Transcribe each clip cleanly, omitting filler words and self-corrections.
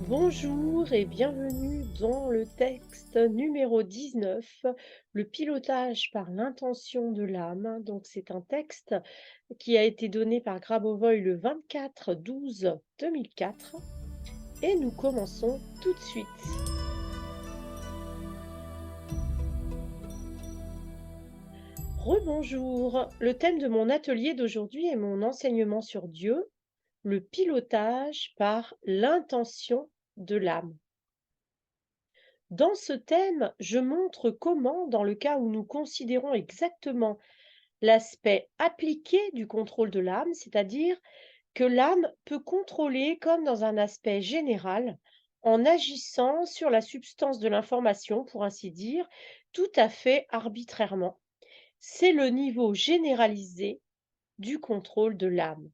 Bonjour et bienvenue dans le texte numéro 19, le pilotage par l'intention de l'âme. Donc c'est un texte qui a été donné par Grabovoi le 24/12/2004 et nous commençons tout de suite. Rebonjour. Le thème de mon atelier d'aujourd'hui est mon enseignement sur Dieu, le pilotage par l'intention de l'âme. Dans ce thème, je montre comment, dans le cas où nous considérons exactement l'aspect appliqué du contrôle de l'âme, c'est-à-dire que l'âme peut contrôler comme dans un aspect général, en agissant sur la substance de l'information, pour ainsi dire, tout à fait arbitrairement. C'est le niveau généralisé du contrôle de l'âme.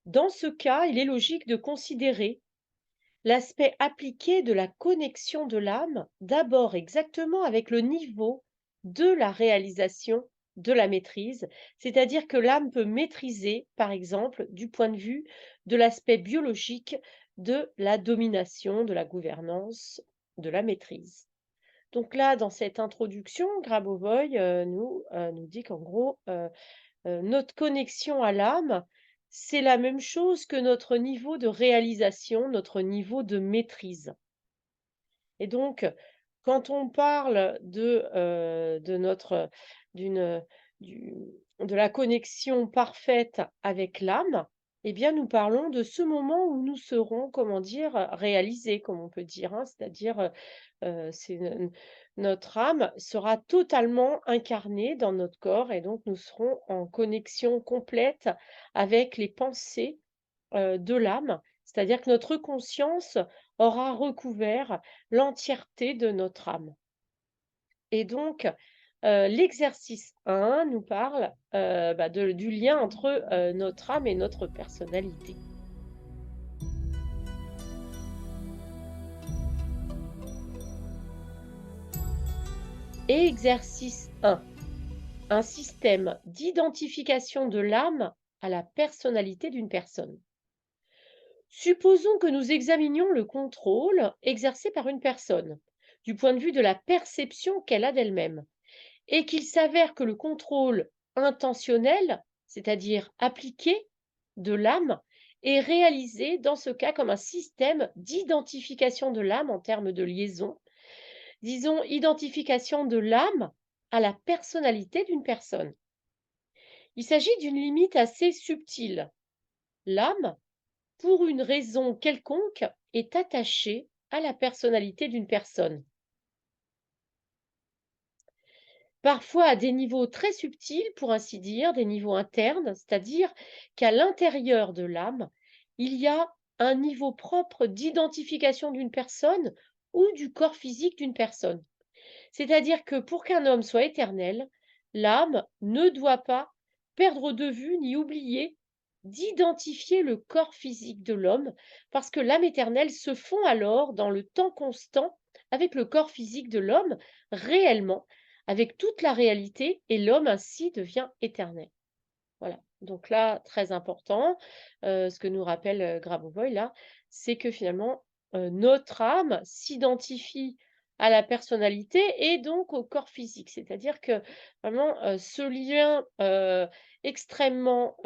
Dans ce cas, il est logique de considérer l'aspect appliqué de la connexion de l'âme, d'abord exactement avec le niveau de la réalisation de la maîtrise, c'est-à-dire que l'âme peut maîtriser, par exemple, du point de vue de l'aspect biologique de la domination, de la gouvernance, de la maîtrise. Donc là, dans cette introduction, Grabovoi nous dit qu'en gros, notre connexion à l'âme, c'est la même chose que notre niveau de réalisation, notre niveau de maîtrise. Et donc, quand on parle de notre d'une, du de la connexion parfaite avec l'âme, eh bien, nous parlons de ce moment où nous serons, comment dire, réalisés, comme on peut dire, hein. C'est-à-dire, c'est notre âme sera totalement incarnée dans notre corps et donc nous serons en connexion complète avec les pensées, de l'âme. C'est-à-dire que notre conscience aura recouvert l'entièreté de notre âme. Et donc, l'exercice 1 nous parle, du lien entre, notre âme et notre personnalité. Exercice 1, un système d'identification de l'âme à la personnalité d'une personne. Supposons que nous examinions le contrôle exercé par une personne, du point de vue de la perception qu'elle a d'elle-même, et qu'il s'avère que le contrôle intentionnel, c'est-à-dire appliqué, de l'âme, est réalisé dans ce cas comme un système d'identification de l'âme en termes de liaison, disons identification de l'âme à la personnalité d'une personne. Il s'agit d'une limite assez subtile. L'âme, pour une raison quelconque, est attachée à la personnalité d'une personne. Parfois à des niveaux très subtils, pour ainsi dire, des niveaux internes, c'est-à-dire qu'à l'intérieur de l'âme, il y a un niveau propre d'identification d'une personne ou du corps physique d'une personne. C'est-à-dire que pour qu'un homme soit éternel, l'âme ne doit pas perdre de vue ni oublier d'identifier le corps physique de l'homme, parce que l'âme éternelle se fond alors dans le temps constant avec le corps physique de l'homme, réellement, avec toute la réalité, et l'homme ainsi devient éternel. Voilà. Donc là, très important, ce que nous rappelle, Grabovoi là, c'est que finalement, notre âme s'identifie à la personnalité et donc au corps physique. C'est-à-dire que vraiment, ce lien, extrêmement,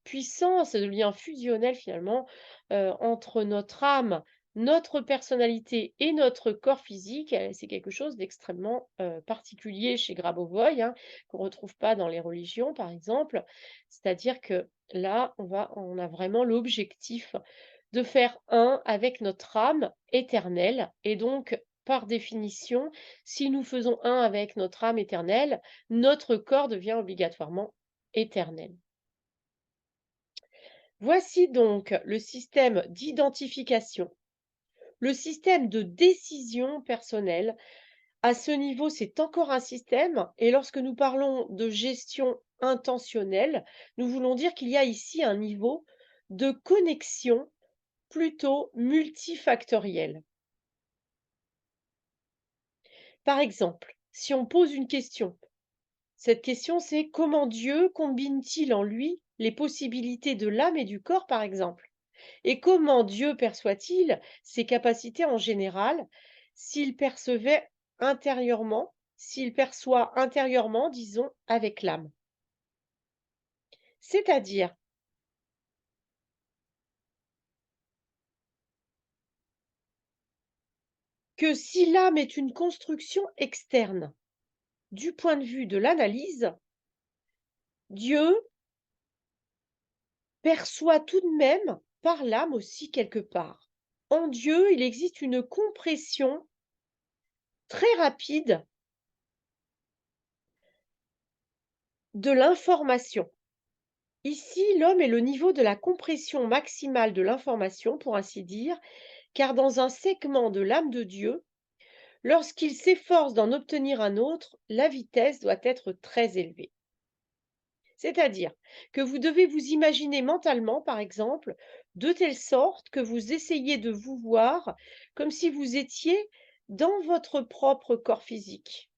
puissant, ce lien fusionnel finalement, entre notre âme, notre personnalité et notre corps physique, c'est quelque chose d'extrêmement, particulier chez Grabovoi, hein, qu'on ne retrouve pas dans les religions, par exemple. C'est-à-dire que là, on a vraiment l'objectif de faire un avec notre âme éternelle et donc, par définition, si nous faisons un avec notre âme éternelle, notre corps devient obligatoirement éternel. Voici donc le système d'identification, le système de décision personnelle. À ce niveau, c'est encore un système et lorsque nous parlons de gestion intentionnelle, nous voulons dire qu'il y a ici un niveau de connexion plutôt multifactoriel. Par exemple, si on pose une question, cette question c'est: comment Dieu combine-t-il en lui les possibilités de l'âme et du corps, par exemple? Et comment Dieu perçoit-il ses capacités en général s'il percevait s'il perçoit intérieurement, disons, avec l'âme? C'est-à-dire que si l'âme est une construction externe, du point de vue de l'analyse, Dieu perçoit tout de même par l'âme aussi quelque part. En Dieu, il existe une compression très rapide de l'information. Ici, l'homme est le niveau de la compression maximale de l'information, pour ainsi dire, car dans un segment de l'âme de Dieu, lorsqu'il s'efforce d'en obtenir un autre, la vitesse doit être très élevée. C'est-à-dire que vous devez vous imaginer mentalement, par exemple, de telle sorte que vous essayez de vous voir comme si vous étiez dans votre propre corps physique.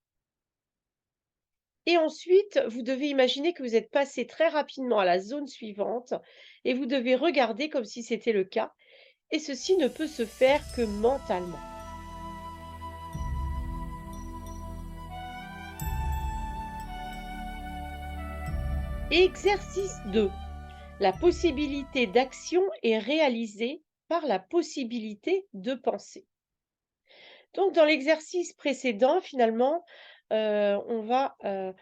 Et ensuite, vous devez imaginer que vous êtes passé très rapidement à la zone suivante et vous devez regarder comme si c'était le cas. Et ceci ne peut se faire que mentalement. Exercice 2. La possibilité d'action est réalisée par la possibilité de penser. Donc dans l'exercice précédent, finalement, heu, on va, heu,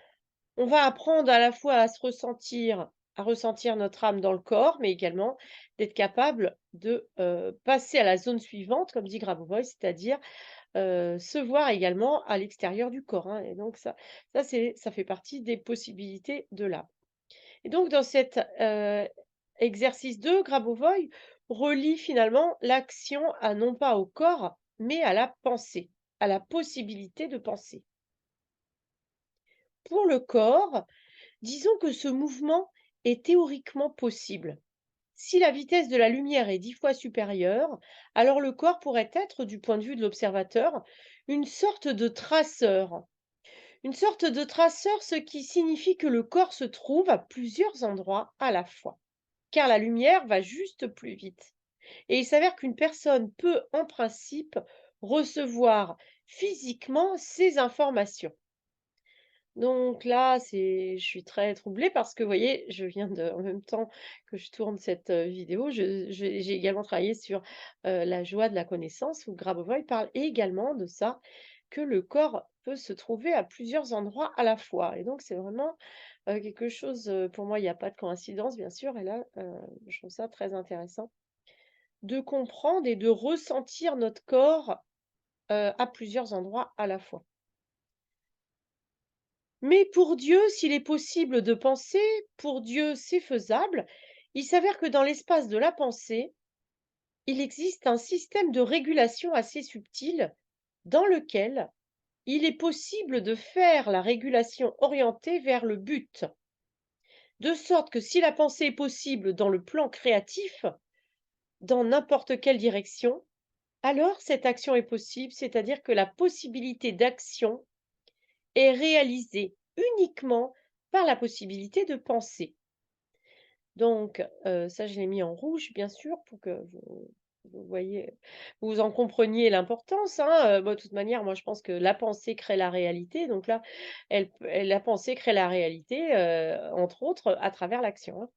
on va apprendre à la fois à ressentir notre âme dans le corps, mais également d'être capable de, passer à la zone suivante, comme dit Grabovoi, c'est-à-dire, se voir également à l'extérieur du corps, hein, et donc ça fait partie des possibilités de l'âme. Et donc dans cet, exercice 2, Grabovoi relie finalement l'action à non pas au corps, mais à la pensée, à la possibilité de penser. Pour le corps, disons que ce mouvement est théoriquement possible. Si la vitesse de la lumière est 10 fois supérieure, alors le corps pourrait être, du point de vue de l'observateur, une sorte de traceur. Une sorte de traceur, ce qui signifie que le corps se trouve à plusieurs endroits à la fois, car la lumière va juste plus vite. Et il s'avère qu'une personne peut, en principe, recevoir physiquement ces informations. Donc là, je suis très troublée parce que, vous voyez, en même temps que je tourne cette vidéo, j'ai également travaillé sur la joie de la connaissance, où Grabovoi parle également de ça, que le corps peut se trouver à plusieurs endroits à la fois. Et donc, c'est vraiment quelque chose, pour moi, il n'y a pas de coïncidence, bien sûr. Et là, je trouve ça très intéressant de comprendre et de ressentir notre corps à plusieurs endroits à la fois. Mais pour Dieu, s'il est possible de penser, pour Dieu, c'est faisable. Il s'avère que dans l'espace de la pensée, il existe un système de régulation assez subtil dans lequel il est possible de faire la régulation orientée vers le but. De sorte que si la pensée est possible dans le plan créatif, dans n'importe quelle direction, alors cette action est possible, c'est-à-dire que la possibilité d'action est réalisée uniquement par la possibilité de penser. Donc, ça je l'ai mis en rouge bien sûr pour que vous voyez, vous en compreniez l'importance, hein, bah, de toute manière, moi je pense que la pensée crée la réalité, donc là, la pensée crée la réalité, entre autres, à travers l'action, hein.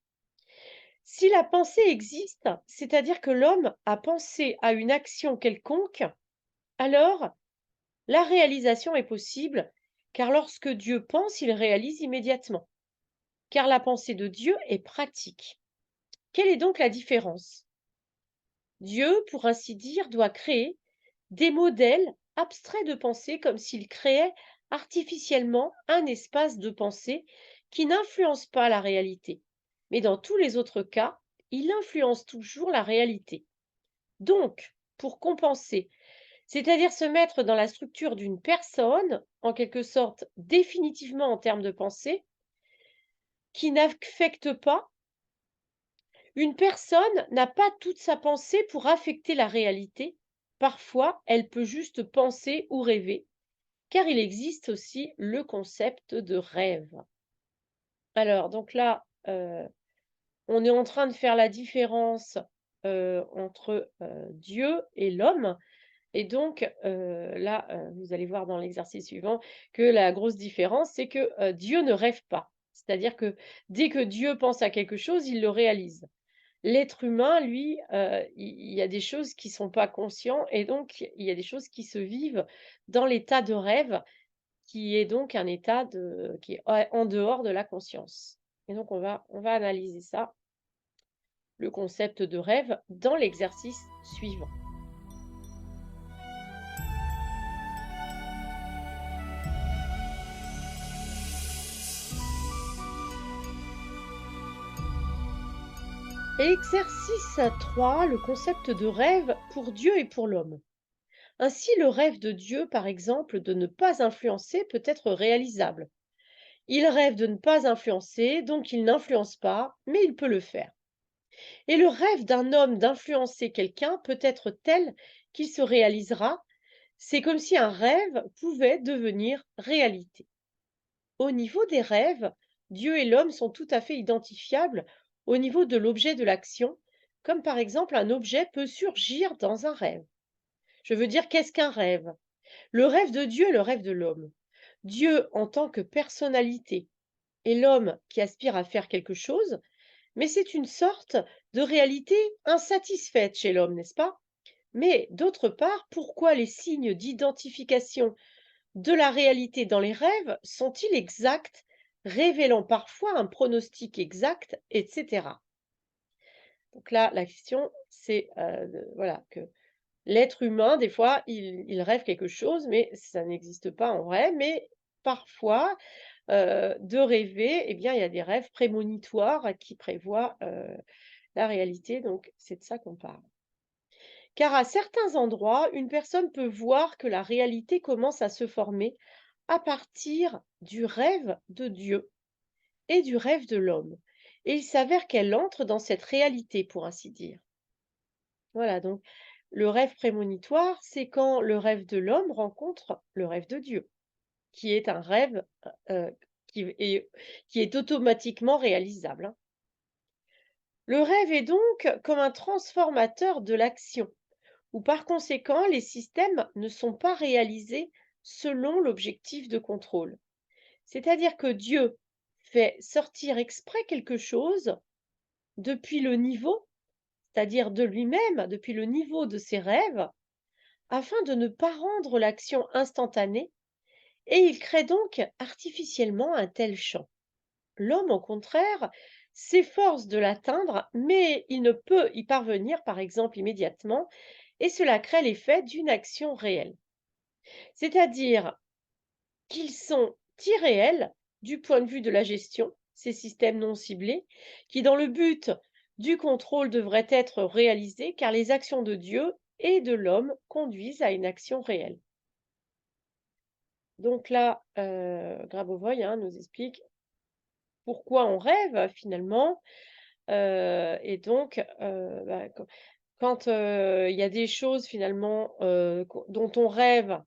Si la pensée existe, c'est-à-dire que l'homme a pensé à une action quelconque, alors la réalisation est possible, car lorsque Dieu pense, il réalise immédiatement, car la pensée de Dieu est pratique. Quelle est donc la différence? Dieu, pour ainsi dire, doit créer des modèles abstraits de pensée comme s'il créait artificiellement un espace de pensée qui n'influence pas la réalité. Mais dans tous les autres cas, il influence toujours la réalité. Donc, pour compenser, c'est-à-dire se mettre dans la structure d'une personne, en quelque sorte définitivement en termes de pensée, qui n'affecte pas, une personne n'a pas toute sa pensée pour affecter la réalité. Parfois, elle peut juste penser ou rêver, car il existe aussi le concept de rêve. Alors, donc là, on est en train de faire la différence entre, Dieu et l'homme et donc là, vous allez voir dans l'exercice suivant que la grosse différence, c'est que, Dieu ne rêve pas. C'est-à-dire que dès que Dieu pense à quelque chose, il le réalise. L'être humain, lui, il y a des choses qui sont pas conscients et donc il y a des choses qui se vivent dans l'état de rêve, qui est donc un état qui est en dehors de la conscience et donc on va analyser ça, le concept de rêve, dans l'exercice suivant. Exercice 3, le concept de rêve pour Dieu et pour l'homme. Ainsi, le rêve de Dieu, par exemple, de ne pas influencer peut être réalisable. Il rêve de ne pas influencer, donc il n'influence pas, mais il peut le faire. Et le rêve d'un homme d'influencer quelqu'un peut être tel qu'il se réalisera. C'est comme si un rêve pouvait devenir réalité. Au niveau des rêves, Dieu et l'homme sont tout à fait identifiables au niveau de l'objet de l'action, comme par exemple un objet peut surgir dans un rêve. Je veux dire, qu'est-ce qu'un rêve? Le rêve de Dieu et le rêve de l'homme. Dieu en tant que personnalité et l'homme qui aspire à faire quelque chose, mais c'est une sorte de réalité insatisfaite chez l'homme, n'est-ce pas? Mais d'autre part, pourquoi les signes d'identification de la réalité dans les rêves sont-ils exacts, révélant parfois un pronostic exact, etc. Donc là, la question, c'est voilà, que l'être humain, des fois, il rêve quelque chose, mais ça n'existe pas en vrai. Mais parfois, de rêver, eh bien, il y a des rêves prémonitoires qui prévoient la réalité. Donc, c'est de ça qu'on parle. Car à certains endroits, une personne peut voir que la réalité commence à se former à partir du rêve de Dieu et du rêve de l'homme. Et il s'avère qu'elle entre dans cette réalité, pour ainsi dire. Voilà, donc le rêve prémonitoire, c'est quand le rêve de l'homme rencontre le rêve de Dieu, qui est un rêve qui est, qui est automatiquement réalisable, hein. Le rêve est donc comme un transformateur de l'action, où par conséquent les systèmes ne sont pas réalisés selon l'objectif de contrôle. C'est-à-dire que Dieu fait sortir exprès quelque chose depuis le niveau, c'est-à-dire de lui-même, depuis le niveau de ses rêves, afin de ne pas rendre l'action instantanée, et il crée donc artificiellement un tel champ. L'homme, au contraire, s'efforce de l'atteindre, mais il ne peut y parvenir, par exemple, immédiatement, et cela crée l'effet d'une action réelle. C'est-à-dire qu'ils sont irréels du point de vue de la gestion, ces systèmes non ciblés, qui, dans le but du contrôle, devraient être réalisés, car les actions de Dieu et de l'homme conduisent à une action réelle. Donc là, Grabovoi, hein, nous explique pourquoi on rêve finalement, et donc, quand, il y a des choses finalement, dont on rêve,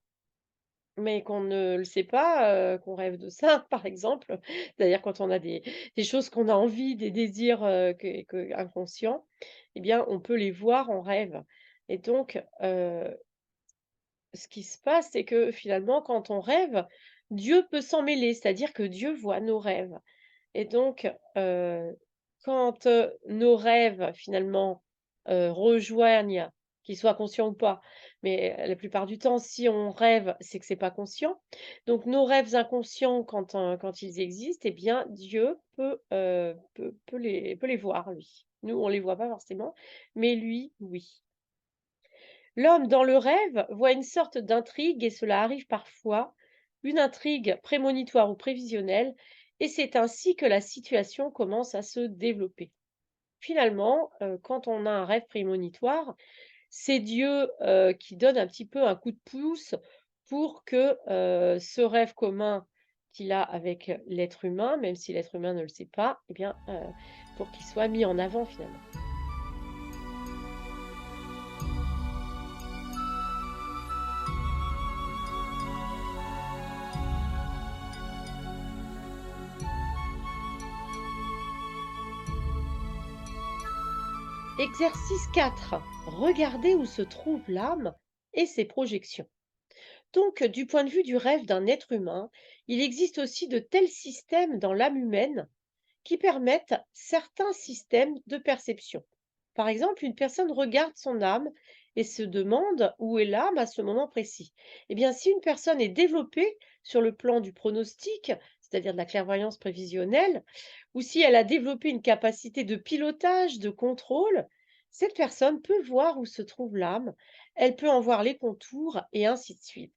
mais qu'on ne le sait pas, qu'on rêve de ça par exemple, c'est-à-dire quand on a des choses qu'on a envie, des désirs, inconscients, eh bien on peut les voir en rêve et donc, ce qui se passe, c'est que finalement quand on rêve, Dieu peut s'en mêler, c'est-à-dire que Dieu voit nos rêves. Et donc, quand, nos rêves finalement, rejoignent, qu'ils soient conscients ou pas, mais la plupart du temps, si on rêve, c'est que c'est pas conscient. Donc nos rêves inconscients quand ils existent, eh bien Dieu peut les voir lui. Nous, on les voit pas forcément, mais lui, oui. L'homme dans le rêve voit une sorte d'intrigue et cela arrive parfois, une intrigue prémonitoire ou prévisionnelle, et c'est ainsi que la situation commence à se développer. Finalement, quand on a un rêve prémonitoire, c'est Dieu, qui donne un petit peu un coup de pouce pour que, ce rêve commun qu'il a avec l'être humain, même si l'être humain ne le sait pas, eh bien, pour qu'il soit mis en avant finalement. Exercice 4. Regardez où se trouve l'âme et ses projections. Donc, du point de vue du rêve d'un être humain, il existe aussi de tels systèmes dans l'âme humaine qui permettent certains systèmes de perception. Par exemple, une personne regarde son âme et se demande où est l'âme à ce moment précis. Eh bien, si une personne est développée sur le plan du pronostic, c'est-à-dire de la clairvoyance prévisionnelle, ou si elle a développé une capacité de pilotage, de contrôle, cette personne peut voir où se trouve l'âme, elle peut en voir les contours et ainsi de suite.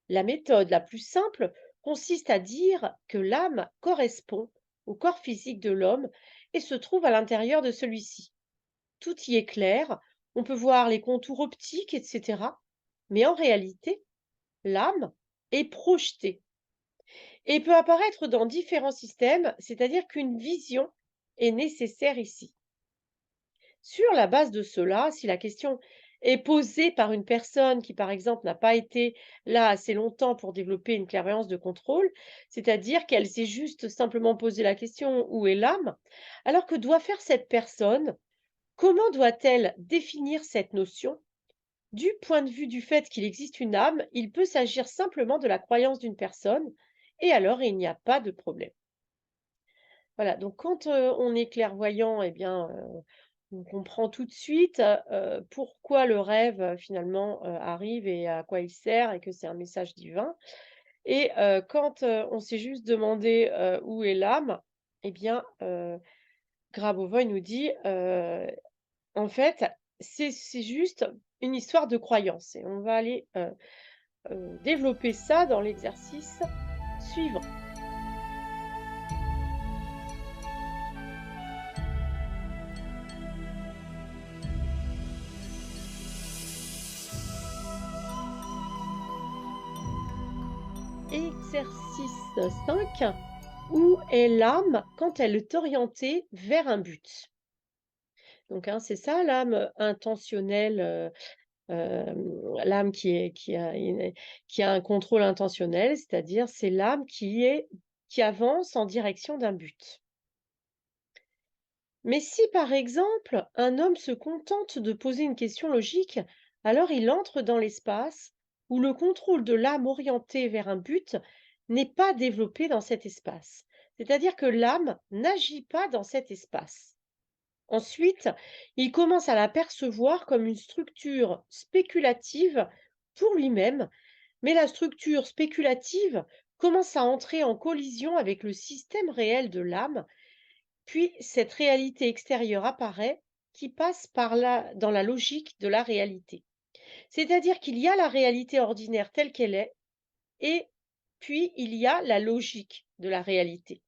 La méthode la plus simple consiste à dire que l'âme correspond au corps physique de l'homme et se trouve à l'intérieur de celui-ci. Tout y est clair, on peut voir les contours optiques, etc. Mais en réalité, l'âme est projetée et peut apparaître dans différents systèmes, c'est-à-dire qu'une vision est nécessaire ici. Sur la base de cela, si la question est posée par une personne qui, par exemple, n'a pas été là assez longtemps pour développer une clairvoyance de contrôle, c'est-à-dire qu'elle s'est juste simplement posé la question où est l'âme, alors que doit faire cette personne? Comment doit-elle définir cette notion? Du point de vue du fait qu'il existe une âme, il peut s'agir simplement de la croyance d'une personne, et alors il n'y a pas de problème. Voilà, donc quand, on est clairvoyant, eh bien, on comprend tout de suite, pourquoi le rêve, finalement, arrive et à quoi il sert et que c'est un message divin et quand, on s'est juste demandé, où est l'âme, eh bien, Grabovoi nous dit, en fait, c'est juste une histoire de croyance et on va aller, développer ça dans l'exercice suivant. Exercice 5. Où est l'âme quand elle est orientée vers un but? Donc, hein, c'est ça l'âme intentionnelle, l'âme qui a un contrôle intentionnel, c'est-à-dire c'est l'âme qui avance en direction d'un but. Mais si, par exemple, un homme se contente de poser une question logique, alors il entre dans l'espace où le contrôle de l'âme orientée vers un but n'est pas développé dans cet espace. C'est-à-dire que l'âme n'agit pas dans cet espace. Ensuite, il commence à la percevoir comme une structure spéculative pour lui-même, mais la structure spéculative commence à entrer en collision avec le système réel de l'âme, puis cette réalité extérieure apparaît qui passe par là dans la logique de la réalité. C'est-à-dire qu'il y a la réalité ordinaire telle qu'elle est, et puis il y a la logique de la réalité.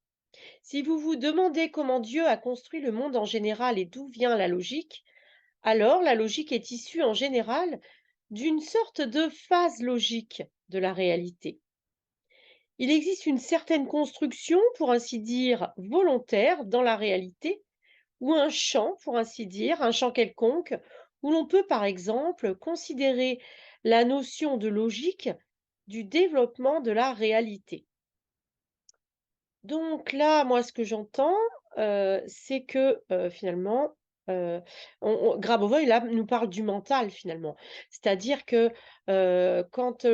Si vous vous demandez comment Dieu a construit le monde en général et d'où vient la logique, alors la logique est issue en général d'une sorte de phase logique de la réalité. Il existe une certaine construction, pour ainsi dire, volontaire dans la réalité, ou un champ, pour ainsi dire, un champ quelconque, où l'on peut par exemple considérer la notion de logique du développement de la réalité. Donc là, moi, ce que j'entends, c'est que, finalement, Grabovoi, là, nous parle du mental, finalement. C'est-à-dire que, quand,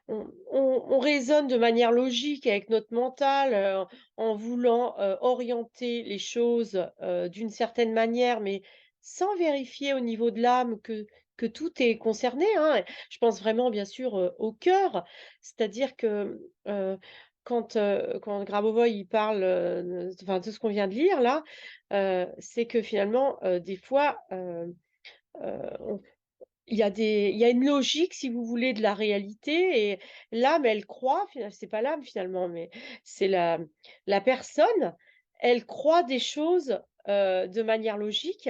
on raisonne de manière logique avec notre mental, en voulant, orienter les choses, d'une certaine manière, mais sans vérifier au niveau de l'âme que tout est concerné, hein. Je pense vraiment, bien sûr, au cœur. C'est-à-dire que, quand Grabovoi il parle, enfin tout ce qu'on vient de lire là, c'est que finalement, des fois, on il y a une logique si vous voulez de la réalité et l'âme elle croit c'est pas l'âme finalement, mais c'est la personne, elle croit des choses, de manière logique,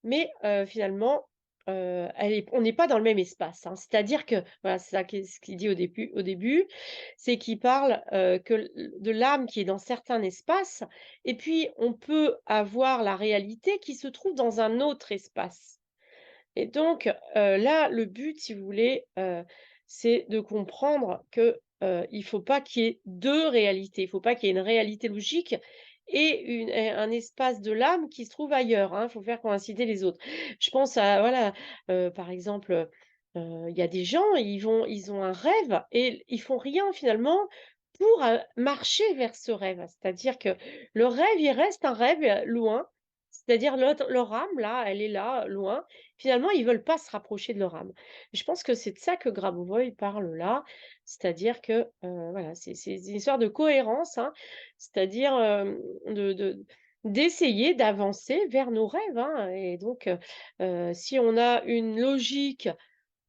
mais finalement, on n'est pas dans le même espace, hein. C'est-à-dire que voilà, c'est ça ce qu'il dit au début, c'est qu'il parle, que de l'âme qui est dans certains espaces et puis on peut avoir la réalité qui se trouve dans un autre espace. Et donc, là, le but, si vous voulez, c'est de comprendre que, il faut pas qu'il y ait 2 réalités. Il faut pas qu'il y ait une réalité logique et un espace de l'âme qui se trouve ailleurs, hein. Il faut faire coïncider les autres. Je pense à voilà, par exemple, il y a des gens, ils ont un rêve et ils font rien finalement pour, marcher vers ce rêve. C'est-à-dire que le rêve, il reste un rêve, loin. C'est-à-dire leur âme là, elle est là, loin. Finalement, ils veulent pas se rapprocher de leur âme. Je pense que c'est de ça que Grabovoi parle là. C'est-à-dire que, voilà, c'est une histoire de cohérence, hein. C'est-à-dire, d'essayer d'avancer vers nos rêves, hein, et donc, si on a une logique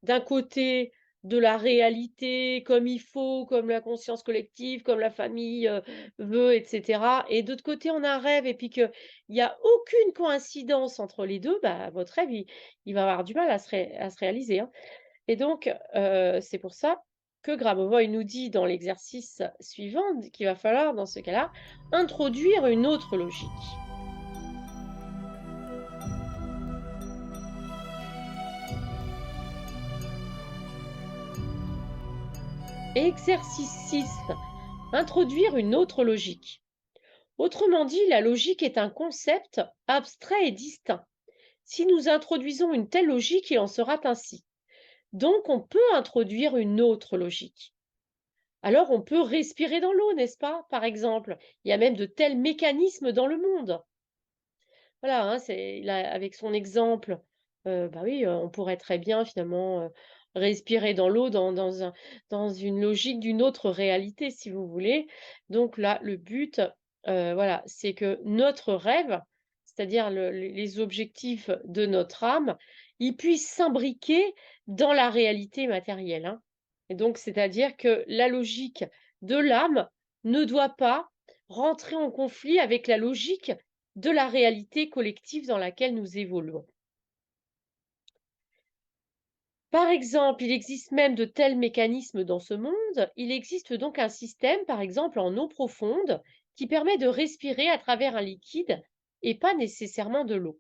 d'un côté de la réalité comme il faut, comme la conscience collective, comme la famille, veut et cetera et d'autre côté on a un rêve et puis qu'il y a aucune coïncidence entre les 2, bah, votre rêve il va avoir du mal à se réaliser, hein. Et donc, c'est pour ça que Grabovoi nous dit dans l'exercice suivant qu'il va falloir, dans ce cas-là, introduire une autre logique. Exercice 6, introduire une autre logique. Autrement dit, la logique est un concept abstrait et distinct. Si nous introduisons une telle logique, il en sera ainsi. Donc, on peut introduire une autre logique. Alors, on peut respirer dans l'eau, n'est-ce pas? Par exemple, il y a même de tels mécanismes dans le monde. Voilà, hein, c'est là, avec son exemple, bah, oui, on pourrait très bien finalement, respirer dans l'eau dans une logique d'une autre réalité, si vous voulez. Donc là, le but, voilà, c'est que notre rêve, c'est-à-dire les objectifs de notre âme, ils puissent s'imbriquer dans la réalité matérielle, hein. Et donc c'est-à-dire que la logique de l'âme ne doit pas rentrer en conflit avec la logique de la réalité collective dans laquelle nous évoluons. Par exemple, il existe même de tels mécanismes dans ce monde. Il existe donc un système, par exemple en eau profonde, qui permet de respirer à travers un liquide et pas nécessairement de l'eau.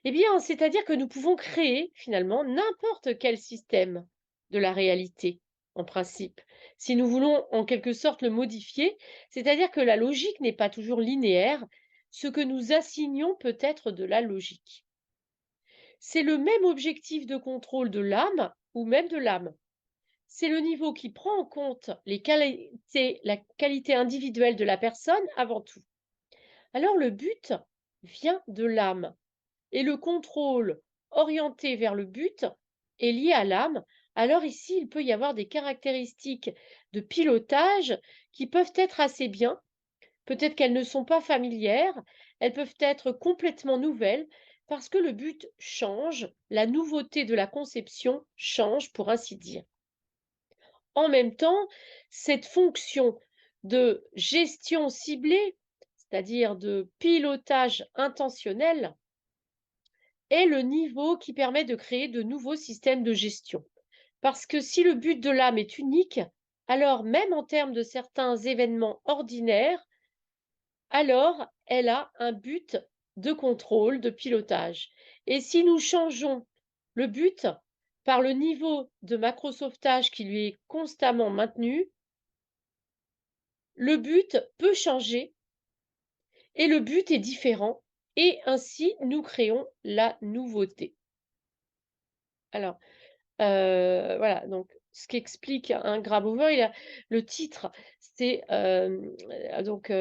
Eh bien, c'est-à-dire que nous pouvons créer finalement n'importe quel système de la réalité, en principe. Si nous voulons en quelque sorte le modifier, c'est-à-dire que la logique n'est pas toujours linéaire, ce que nous assignons peut être de la logique. C'est le même objectif de contrôle de l'âme ou même de l'âme. C'est le niveau qui prend en compte la qualité individuelle de la personne avant tout. Alors le but vient de l'âme et le contrôle orienté vers le but est lié à l'âme. Alors ici, il peut y avoir des caractéristiques de pilotage qui peuvent être assez bien. Peut-être qu'elles ne sont pas familières, elles peuvent être complètement nouvelles parce que le but change, la nouveauté de la conception change pour ainsi dire. En même temps, cette fonction de gestion ciblée, c'est-à-dire de pilotage intentionnel, est le niveau qui permet de créer de nouveaux systèmes de gestion. Parce que si le but de l'âme est unique, alors même en termes de certains événements ordinaires, alors elle a un but de contrôle, de pilotage. Et si nous changeons le but par le niveau de macro-sauvetage qui lui est constamment maintenu, le but peut changer et le but est différent et ainsi nous créons la nouveauté. Alors, voilà, donc ce qu'explique un Grabovoi, le titre, c'est, donc,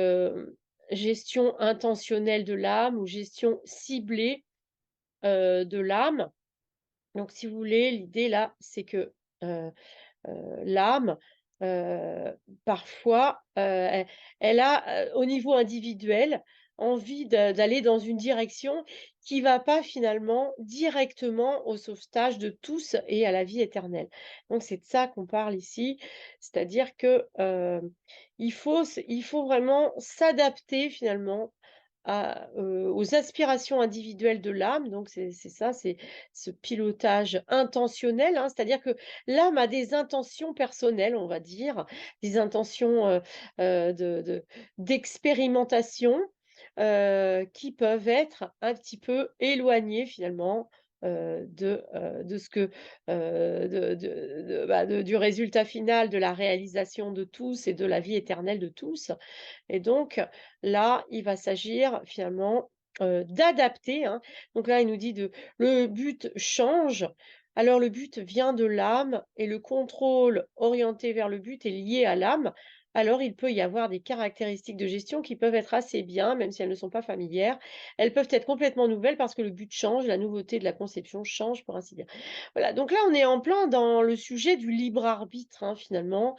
gestion intentionnelle de l'âme ou gestion ciblée, de l'âme. Donc si vous voulez, l'idée là, c'est que, heu l'âme, parfois, elle a, au niveau individuel, envie d'aller dans une direction qui va pas finalement directement au sauvetage de tous et à la vie éternelle. Donc c'est de ça qu'on parle ici, c'est-à-dire que, il faut vraiment s'adapter finalement aux aspirations individuelles de l'âme, donc c'est ça, c'est ce pilotage intentionnel, hein. C'est-à-dire que l'âme a des intentions personnelles, on va dire, des intentions, d'expérimentation, qui peuvent être un petit peu éloignées finalement de ce que, du résultat final, de la réalisation de tous et de la vie éternelle de tous. Et donc là, il va s'agir finalement, d'adapter, hein. Donc là, il nous dit de le but change, alors le but vient de l'âme et le contrôle orienté vers le but est lié à l'âme. Alors il peut y avoir des caractéristiques de gestion qui peuvent être assez bien, même si elles ne sont pas familières. Elles peuvent être complètement nouvelles parce que le but change, la nouveauté de la conception change, pour ainsi dire. Voilà, donc là, on est en plein dans le sujet du libre arbitre, hein, finalement,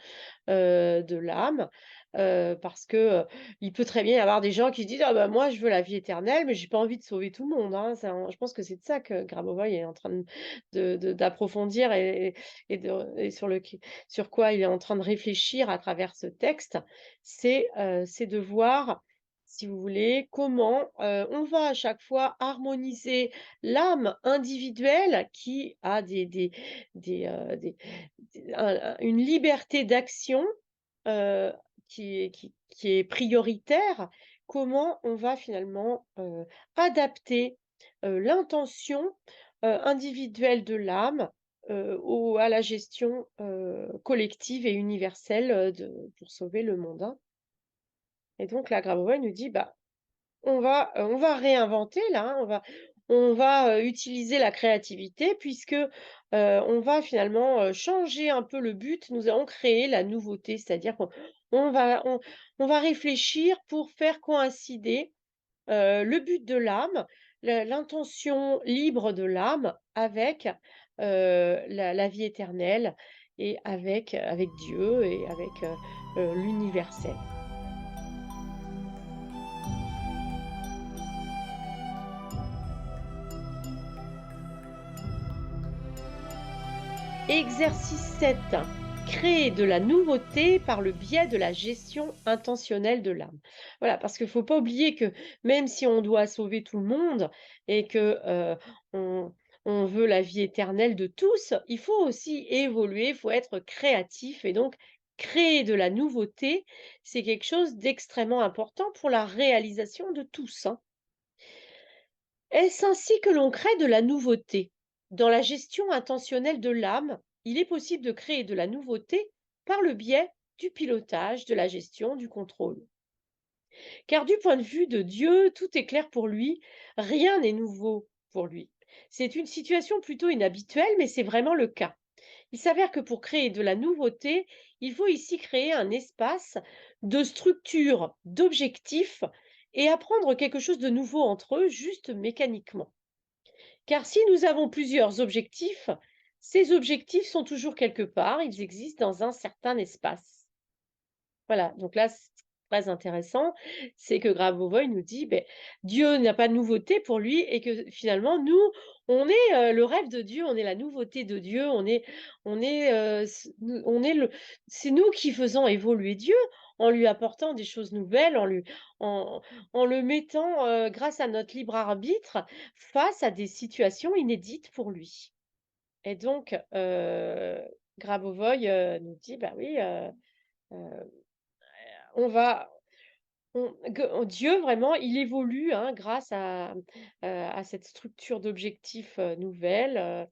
de l'âme, parce que, il peut très bien y avoir des gens qui se disent: «Ah bah, moi, je veux la vie éternelle, mais j'ai pas envie de sauver tout le monde», hein. Je pense que c'est de ça que Grabovoi est en train d'approfondir et sur quoi il est en train de réfléchir à travers ce texte. C'est de voir, si vous voulez, comment, on va à chaque fois harmoniser l'âme individuelle qui a une liberté d'action, heu, qui est prioritaire, comment on va finalement, adapter, l'intention, individuelle de l'âme, à la gestion, collective et universelle, pour sauver le monde, hein. Et donc là, Grabovoi nous dit: «Bah, on va réinventer là, hein, on va utiliser la créativité puisque, on va finalement, changer un peu le but. Nous allons créer la nouveauté, c'est-à-dire qu'on on va on on va réfléchir pour faire coïncider, le but de l'âme, l'intention libre de l'âme avec, la vie éternelle et avec Dieu et avec, l'universel». Exercice 7. Créer de la nouveauté par le biais de la gestion intentionnelle de l'âme. Voilà, parce qu'il ne faut pas oublier que même si on doit sauver tout le monde et que, on on veut la vie éternelle de tous, il faut aussi évoluer, il faut être créatif et donc créer de la nouveauté, c'est quelque chose d'extrêmement important pour la réalisation de tous, hein. Est-ce ainsi que l'on crée de la nouveauté? Dans la gestion intentionnelle de l'âme, il est possible de créer de la nouveauté par le biais du pilotage, de la gestion, du contrôle. Car du point de vue de Dieu, tout est clair pour lui, rien n'est nouveau pour lui. C'est une situation plutôt inhabituelle, mais c'est vraiment le cas. Il s'avère que pour créer de la nouveauté, il faut ici créer un espace de structure, d'objectifs et apprendre quelque chose de nouveau entre eux, juste mécaniquement. Car si nous avons plusieurs objectifs, ces objectifs sont toujours quelque part, ils existent dans un certain espace. Voilà, donc là, c'est très intéressant, c'est que Grabovoi nous dit, beh, Dieu n'a pas de nouveauté pour lui et que finalement nous, on est, le rêve de Dieu, on est la nouveauté de Dieu, on est le c'est nous qui faisons évoluer Dieu en lui apportant des choses nouvelles, en en le mettant, grâce à notre libre arbitre, face à des situations inédites pour lui. Et donc, Grabovoi, nous dit: «Bah oui, heu, on va Dieu vraiment, il évolue, hein, grâce à cette structure d'objectifs, nouvelle,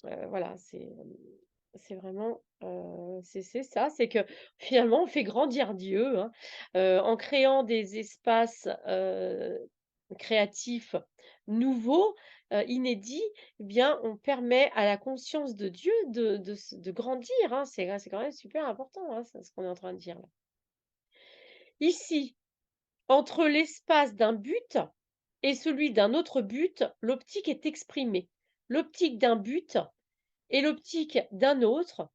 voilà, c'est vraiment, c'est ça, c'est que finalement on fait grandir Dieu, hein, en créant des espaces, créatifs nouveaux, inédits, eh bien on permet à la conscience de Dieu de grandir, hein. C'est quand même super important, hein, ça, ce qu'on est en train de dire là. Ici, entre l'espace d'un but et celui d'un autre but, l'optique est exprimée. L'optique d'un but et l'optique d'un autre,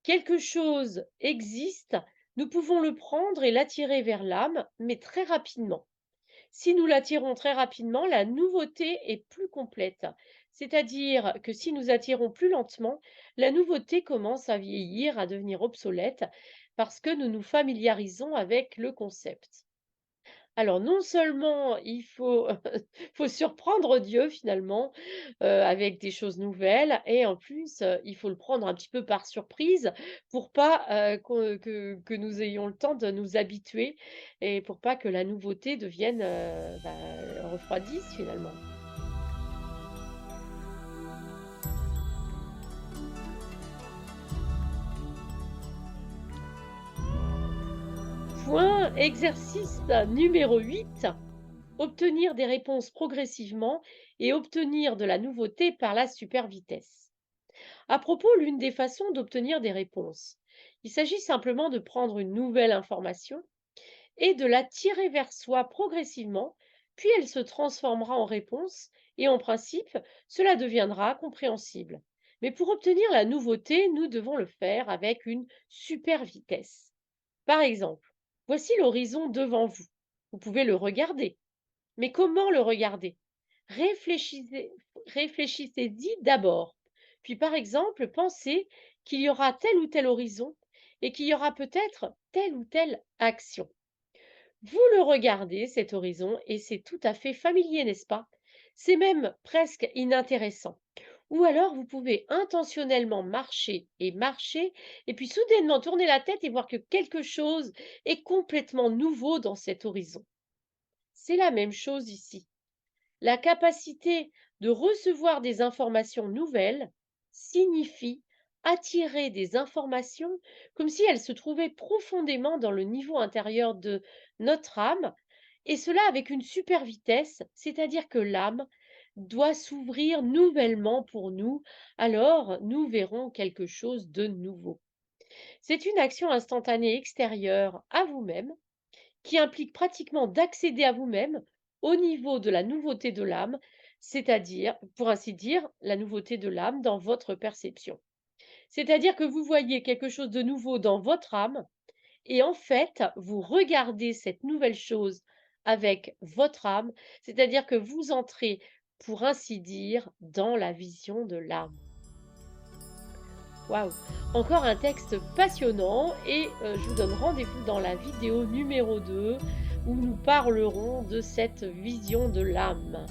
quelque chose existe, nous pouvons le prendre et l'attirer vers l'âme, mais très rapidement. Si nous l'attirons très rapidement, la nouveauté est plus complète. C'est-à-dire que si nous attirons plus lentement, la nouveauté commence à vieillir, à devenir obsolète, parce que nous nous familiarisons avec le concept. Alors non seulement il faut faut surprendre Dieu finalement, avec des choses nouvelles et en plus, il faut le prendre un petit peu par surprise pour pas, que nous ayons le temps de nous habituer et pour pas que la nouveauté devienne, refroidisse finalement. Enfin, exercice numéro 8, obtenir des réponses progressivement et obtenir de la nouveauté par la super vitesse. À propos, l'une des façons d'obtenir des réponses, il s'agit simplement de prendre une nouvelle information et de la tirer vers soi progressivement, puis elle se transformera en réponse et en principe, cela deviendra compréhensible. Mais pour obtenir la nouveauté, nous devons le faire avec une super vitesse. Par exemple, voici l'horizon devant vous. Vous pouvez le regarder. Mais comment le regarder? Réfléchissez, réfléchissez-y d'abord. Puis par exemple, pensez qu'il y aura tel ou tel horizon et qu'il y aura peut-être telle ou telle action. Vous le regardez, cet horizon, et c'est tout à fait familier, n'est-ce pas? C'est même presque inintéressant. Ou alors, vous pouvez intentionnellement marcher et marcher, et puis soudainement tourner la tête et voir que quelque chose est complètement nouveau dans cet horizon. C'est la même chose ici. La capacité de recevoir des informations nouvelles signifie attirer des informations comme si elles se trouvaient profondément dans le niveau intérieur de notre âme, et cela avec une super vitesse, c'est-à-dire que l'âme doit s'ouvrir nouvellement pour nous, alors nous verrons quelque chose de nouveau. C'est une action instantanée extérieure à vous-même qui implique pratiquement d'accéder à vous-même au niveau de la nouveauté de l'âme, c'est-à-dire, pour ainsi dire, la nouveauté de l'âme dans votre perception. C'est-à-dire que vous voyez quelque chose de nouveau dans votre âme et en fait, vous regardez cette nouvelle chose avec votre âme, c'est-à-dire que vous entrez, pour ainsi dire, dans la vision de l'âme. Waouh! Encore un texte passionnant et je vous donne rendez-vous dans la vidéo numéro 2 où nous parlerons de cette vision de l'âme.